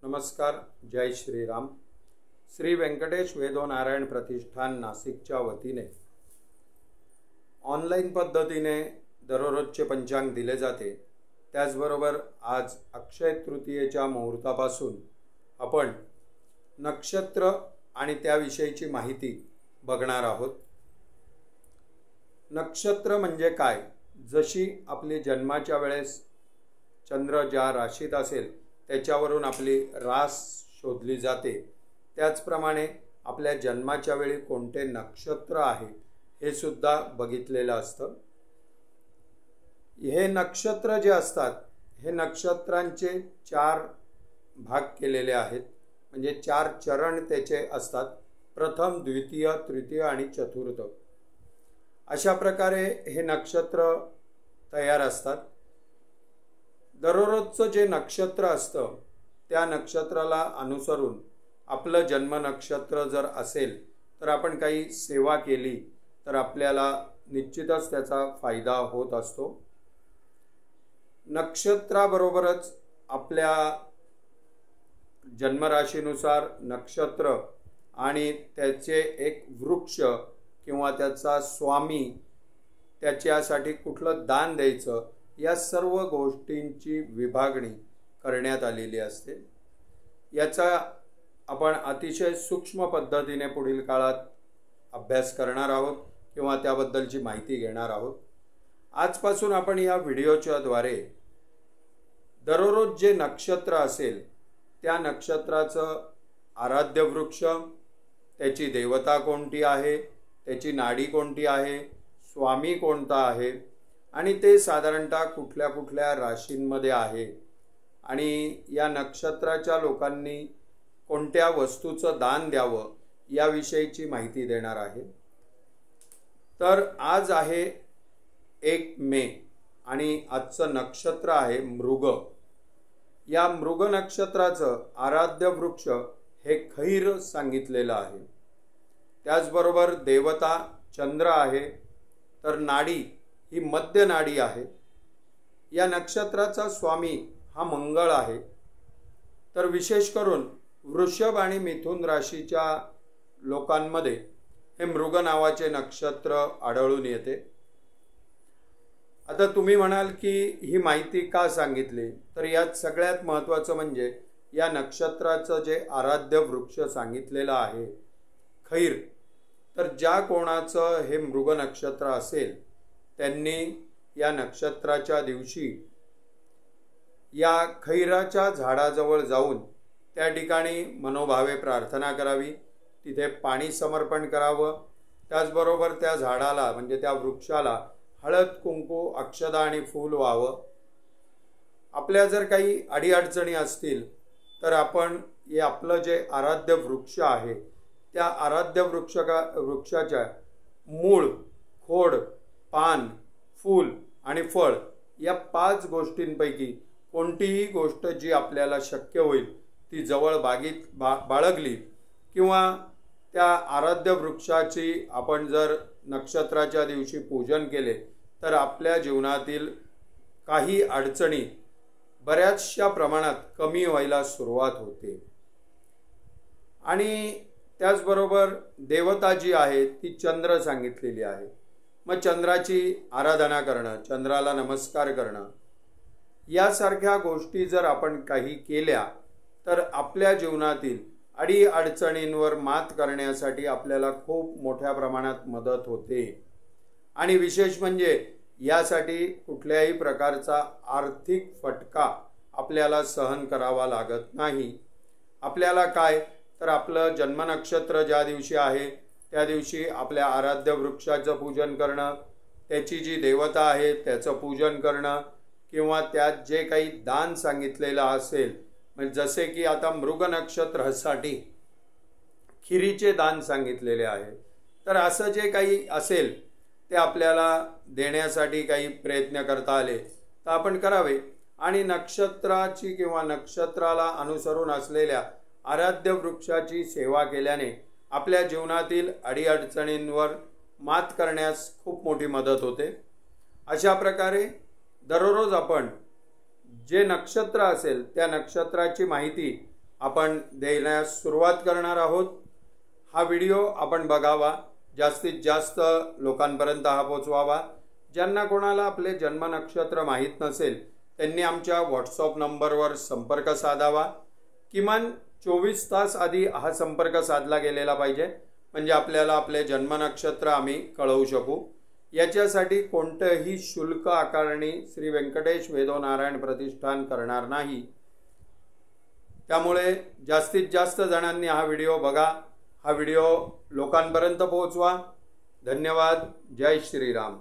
नमस्कार, जय श्रीराम। श्री व्यंकटेश वेदो नारायण प्रतिष्ठान नाशिकच्या वतीने ऑनलाईन पद्धतीने दररोजचे पंचांग दिले जाते। त्याचबरोबर आज अक्षय तृतीयेच्या मुहूर्तापासून आपण नक्षत्र आणि त्याविषयीची माहिती बघणार आहोत। नक्षत्र म्हणजे काय? जशी आपली जन्माच्या वेळेस चंद्र ज्या राशीत असेल त्याच्यावरून आपली रास शोधली जाते, त्याचप्रमाणे आपल्या जन्माच्या वेळी कोणते नक्षत्र आहे हे सुद्धा बघितलेलं असतं। हे नक्षत्र जे असतात हे नक्षत्रांचे 4 भाग केलेले आहेत, म्हणजे 4 चरण त्याचे असतात। प्रथम, द्वितीय, तृतीय आणि चतुर्थ अशा प्रकारे हे नक्षत्र तयार असतात। दररोजचं जे नक्षत्र असतं त्या नक्षत्राला अनुसरून आपलं जन्म नक्षत्र जर असेल तर आपण काही सेवा केली तर आपल्याला निश्चितच त्याचा फायदा होत असतो। नक्षत्राबरोबरच आपल्या जन्मराशीनुसार नक्षत्र आणि त्याचे एक वृक्ष किंवा त्याचा स्वामी, त्याच्यासाठी कुठलं दान द्यायचं, या सर्व गोष्टींची विभागणी करण्यात आलेली असते। याचा आपण अतिशय सूक्ष्म पद्धतीने पुढील काळात अभ्यास करणार आहोत किंवा त्याबद्दलची माहिती घेणार आहोत। आजपासून आपण या व्हिडिओच्या द्वारे दररोज जे नक्षत्र असेल त्या नक्षत्राचं आराध्य वृक्ष, त्याची देवता कोणती आहे, त्याची नाडी कोणती आहे, स्वामी कोणता आहे आणि ते साधारणतः कुठल्या कुठल्या राशींमध्ये आहे आणि या नक्षत्राच्या लोकांनी कोणत्या वस्तूचं दान द्यावं याविषयीची माहिती देणार आहे। तर आज आहे 1 मे आणि आजचं नक्षत्र आहे मृग। या मृग नक्षत्राचं आराध्य वृक्ष हे खैर सांगितलेलं आहे। त्याचबरोबर देवता चंद्र आहे, तर नाडी ही मध्य नाडी आहे। या नक्षत्राचा स्वामी हा मंगळ आहे। तर विशेष करून वृषभ आणि मिथुन राशीच्या लोकांमध्ये हे मृग नावाचे नक्षत्र आढळून येते। आता तुम्ही म्हणाल की ही माहिती का सांगितली, तर यात सगळ्यात महत्त्वाचं म्हणजे या नक्षत्राचं जे आराध्य वृक्ष सांगितलेलं आहे खैर, तर ज्या कोणाचं हे मृग नक्षत्र असेल त्यांनी या नक्षत्राच्या दिवशी या खैराच्या झाडाजवळ जाऊन त्या ठिकाणी मनोभावे प्रार्थना करावी, तिथे पाणी समर्पण करावं। त्याचबरोबर त्या झाडाला म्हणजे त्या वृक्षाला हळद, कुंकू, अक्षता आणि फूल व्हावं। आपल्या जर काही अडीअडचणी असतील तर आपण हे आपलं जे आराध्य वृक्ष आहे त्या आराध्य वृक्षाच्या मूळ, खोड, पान, फूल आणि फळ या 5 गोष्टींपैकी कोणतीही गोष्ट जी आपल्याला शक्य होईल ती जवळ बागेत बाळगली किंवा त्या आराध्य वृक्षाची आपण जर नक्षत्राच्या दिवशी पूजन केले तर आपल्या जीवनातील काही अडचणी बऱ्याचशा प्रमाणात कमी व्हायला सुरुवात होते। आणि त्याचबरोबर देवता जी आहे ती चंद्र सांगितलेली आहे। मग चंद्राची आराधना करणं, चंद्राला नमस्कार करणं यासारख्या गोष्टी जर आपण काही केल्या तर आपल्या जीवनातील अडीअडचणींवर मात करण्यासाठी आपल्याला खूप मोठ्या प्रमाणात मदत होते। आणि विशेष म्हणजे यासाठी कुठल्याही प्रकारचा आर्थिक फटका आपल्याला सहन करावा लागत नाही। आपल्याला काय तर आपलं जन्म नक्षत्र ज्या दिवशी आहे त्या दिवशी आपल्या आराध्य वृक्षाचं पूजन करणं, त्याची जी देवता आहे त्याचं पूजन करणं किंवा त्यात जे काही दान सांगितलेलं असेल, म्हणजे जसे की आता मृग नक्षत्रासाठी खिरीचे दान सांगितलेले आहे, तर असं जे काही असेल ते आपल्याला देण्यासाठी काही प्रयत्न करता आले तर आपण करावे। आणि नक्षत्राची किंवा नक्षत्राला अनुसरून असलेल्या आराध्य वृक्षाची सेवा केल्याने आपल्या जीवनातील अडीअडचणींवर मात करण्यास खूप मोठी मदत होते। अशा प्रकारे दररोज आपण जे नक्षत्र असेल त्या नक्षत्राची माहिती आपण देण्यास सुरुवात करणार आहोत। हा व्हिडिओ आपण बघावा, जास्तीत जास्त लोकांपर्यंत हा पोचवावा। ज्यांना कोणाला आपले जन्म नक्षत्र माहीत नसेल त्यांनी आमच्या व्हॉट्सअप नंबरवर संपर्क साधावा। किमान 24 तास आधी हा संपर्क साधला गेलेला पाहिजे, म्हणजे आपल्याला आपले जन्म नक्षत्र आम्ही कळवू शकू। याच्यासाठी कोणतेही शुल्क आकारणी श्री व्यंकटेश वेदो नारायण प्रतिष्ठान करणार नाही। त्यामुळे जास्तीत जास्त जणांनी हा व्हिडिओ बघा, हा व्हिडिओ लोकांपर्यंत पोहोचवा। धन्यवाद। जय श्रीराम।